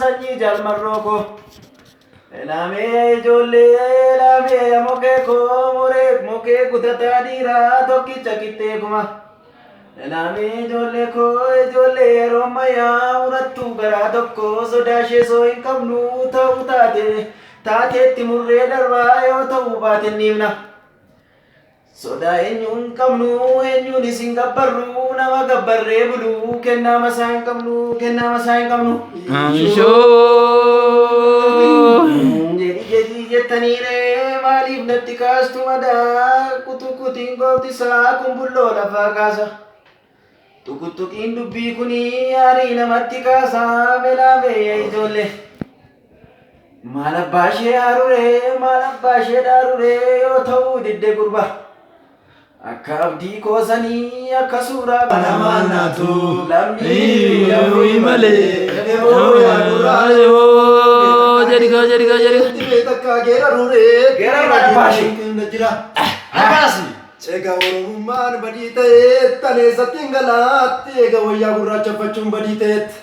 Sanyi jalmarroko elame jolle elame moke ko more moke kutata dira tokki chakitte kuma elame jolle ko jolle romaya urattu gara tokko sodashe so hin qabnu ta'u taate timurre darba yo ta'u baate nimna soda enyun qabnu enyun isin gabbarru nama gabbarre bulu kenna masan qabnu Ansho jadi jettanire malif natti kastu mada kutukutin goti sa kumbullo lafa kasa tukutukin dubbi kuni ari namatti kasa melame ijolle malabbashe darure yo ta'u didde gurba akka abdii koosanii akka suuraa Namanatu lamni Yui male Jadi takka geera rure Geera malabbashe. jira Abasi Ega oromummaan badii ta'e taleessatti hin galaatti eega wayyaa gurraacha fachuun badii ta'etti